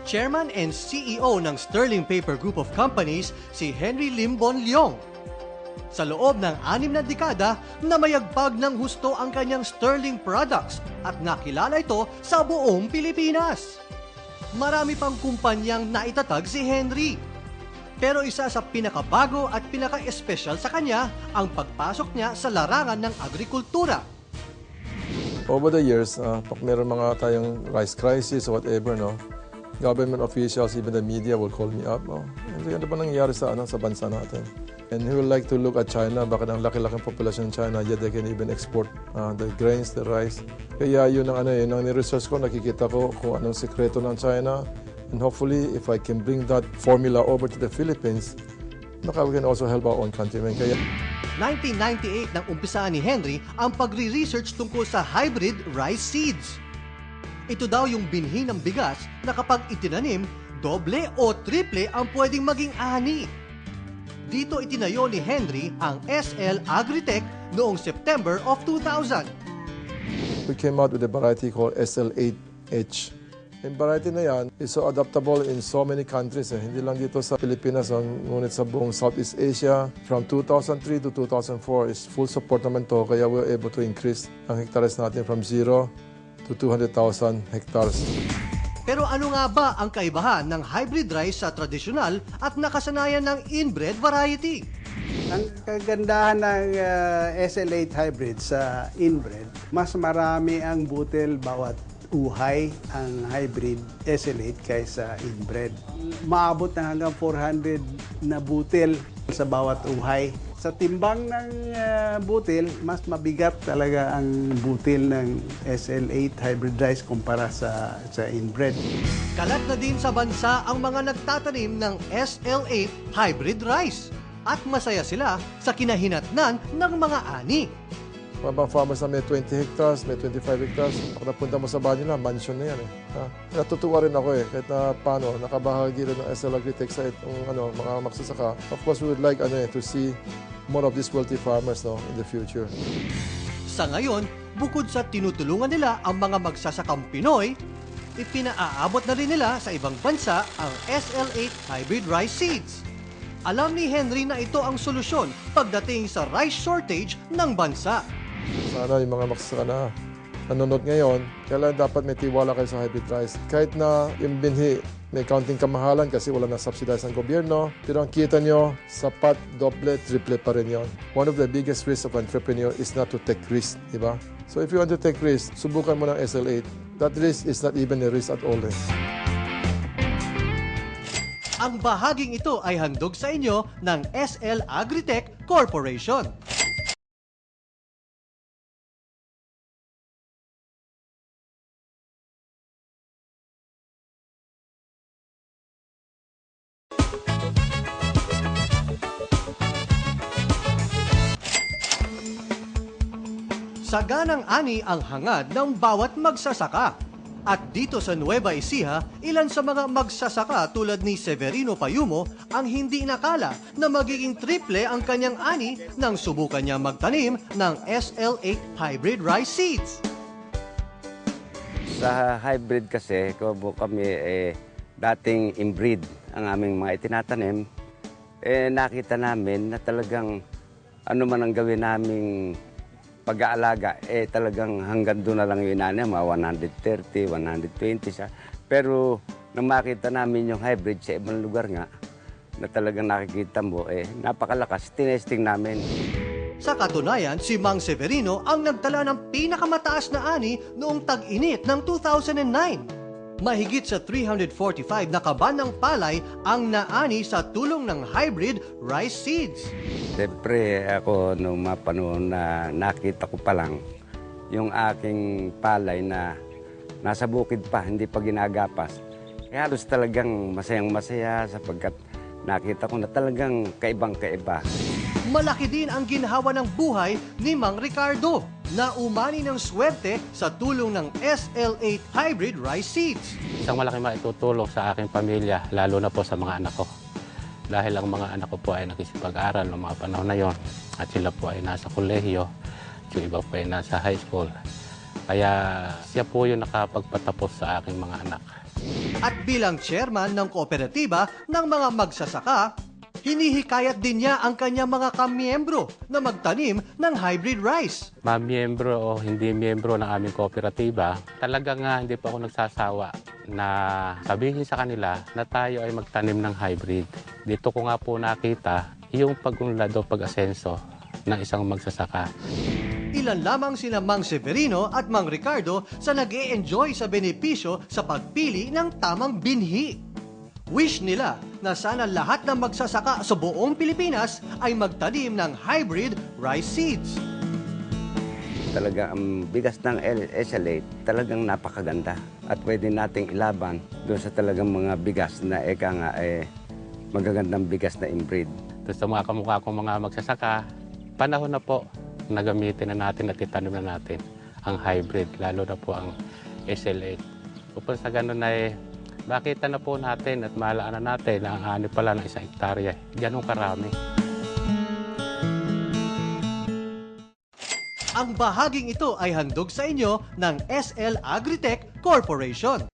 Chairman and CEO ng Sterling Paper Group of Companies, si Henry Limbon Leong. Sa loob ng 6 na dekada, namayagpag ng husto ang kanyang Sterling products at nakilala ito sa buong Pilipinas. Marami pang kumpanyang naitatag si Henry. Pero isa sa pinakabago at pinaka-espesyal sa kanya ang pagpasok niya sa larangan ng agrikultura. Over the years, pag meron mga tayong rice crisis or whatever, no, government officials, even the media will call me up. Ano ba nangyayari sa bansa natin? And he would like to look at China. Bakit ang laki-laking populasyon ng China, yet they can even export the grains, the rice. Kaya yun ang ni-research ko, nakikita ko kung anong sekreto ng China. And hopefully, if I can bring that formula over to the Philippines, we can also help our own countrymen. Kaya 1998 nang umpisaan ni Henry ang pagre-research tungkol sa hybrid rice seeds. Ito daw yung binhi ng bigas na kapag itinanim, doble o triple ang pwedeng maging ani. Dito itinayo ni Henry ang SL Agritech noong September of 2000. We came out with a variety called SL8H. Yung variety na yan is so adaptable in so many countries. Hindi lang dito sa Pilipinas, ngunit sa buong Southeast Asia. From 2003 to 2004 is full support naman to, kaya we're able to increase ang hectares natin from 0 to 200,000 hectares. Pero ano nga ba ang kaibahan ng hybrid rice sa tradisyonal at nakasanayan ng inbred variety? Ang kagandahan ng SL8 hybrid sa inbred, mas marami ang butil bawat uhay ang hybrid SL8 kaysa inbred. Maabot na hanggang 400 na butil sa bawat uhay. Sa timbang ng butil, mas mabigat talaga ang butil ng SL8 hybrid rice kumpara sa inbred. Kalat na din sa bansa ang mga nagtatanim ng SL8 hybrid rice at masaya sila sa kinahinatnan ng mga ani. Mga farmers na may 20 hectares, may 25 hectares, pag napunta mo sa banyo na, mansion na yan. Natutuwa rin ako kahit na paano, nakabahagi rin ng SL Agritech sa mga magsasaka. Of course, we would like to see more of these wealthy farmers in the future. Sa ngayon, bukod sa tinutulungan nila ang mga magsasakang Pinoy, ipinaaabot na rin nila sa ibang bansa ang SL8 hybrid rice seeds. Alam ni Henry na ito ang solusyon pagdating sa rice shortage ng bansa. Sana yung mga magsasaka na nanonood ngayon, kailangan dapat may tiwala kayo sa hybrid rice. Kahit na yung binhi, may counting kamahalan kasi wala na subsidize ng gobyerno. Pero ang kita nyo, sapat, doble, triple pa rin yun. One of the biggest risks of entrepreneur is not to take risk, di ba? So if you want to take risk, subukan mo ng SL8. That risk is not even a risk at all. Ang bahaging ito ay handog sa inyo ng SL Agritech Corporation. Saganang ani ang hangad ng bawat magsasaka. At dito sa Nueva Ecija, ilan sa mga magsasaka tulad ni Severino Payumo ang hindi nakala na magiging triple ang kanyang ani nang subukan niya magtanim ng SL8 hybrid rice seeds. Sa hybrid kasi, kami dating inbreed ang aming mga itinatanim. Nakita namin na talagang ano man ang gawin naming pag-aalaga, talagang hanggang doon na lang yung inanim, mga 130, 120 siya. Pero nang makita namin yung hybrid sa ibang lugar nga, na talagang nakikita mo, napakalakas, tinesting namin. Sa katunayan, si Mang Severino ang nagtala ng pinakamataas na ani noong tag-init ng 2009. Mahigit sa 345 na kaban ng palay ang naani sa tulong ng hybrid rice seeds. Siyempre ako noong mga panahon na nakita ko pa lang yung aking palay na nasa bukid pa, hindi pa ginagapas. Kaya halos talagang masayang-masaya sapagkat nakita ko na talagang kaibang-kaiba. Malaki din ang ginhawa ng buhay ni Mang Ricardo. na umani ng swerte sa tulong ng SL8 Hybrid Rice Seeds. Isang malaking maitutulong sa aking pamilya, lalo na po sa mga anak ko. Dahil ang mga anak ko po ay nakisipag-aral noong mga panahon na yon at sila po ay nasa kolehiyo, yung iba po ay nasa high school. Kaya siya po yung nakapagpatapos sa aking mga anak. At bilang chairman ng kooperatiba ng mga magsasaka, hinihikayat din niya ang kanyang mga kamiyembro na magtanim ng hybrid rice. Miyembro o hindi miyembro ng aming kooperatiba, talagang hindi pa ako nagsasawa na sabihin sa kanila na tayo ay magtanim ng hybrid. Dito ko nga po nakita yung pag-unlad o pag-asenso ng isang magsasaka. Ilan lamang sina Mang Severino at Mang Ricardo sa nag-e-enjoy sa benepisyo sa pagpili ng tamang binhi. Wish nila na sana lahat ng magsasaka sa buong Pilipinas ay magtanim ng hybrid rice seeds. Talaga ang bigas ng SL8 talagang napakaganda at pwede nating ilaban doon sa talagang mga bigas na eka nga magagandang bigas na inbreed. Tapos sa mga kamukha kong mga magsasaka, panahon na po na gamitin na natin at itanim na natin ang hybrid, lalo na po ang SL8. Upang sa ganun ay makita na po natin at malaan na natin na ang ani pala ng 1 hektarya, ganun karami. Ang bahaging ito ay handog sa inyo ng SL Agritech Corporation.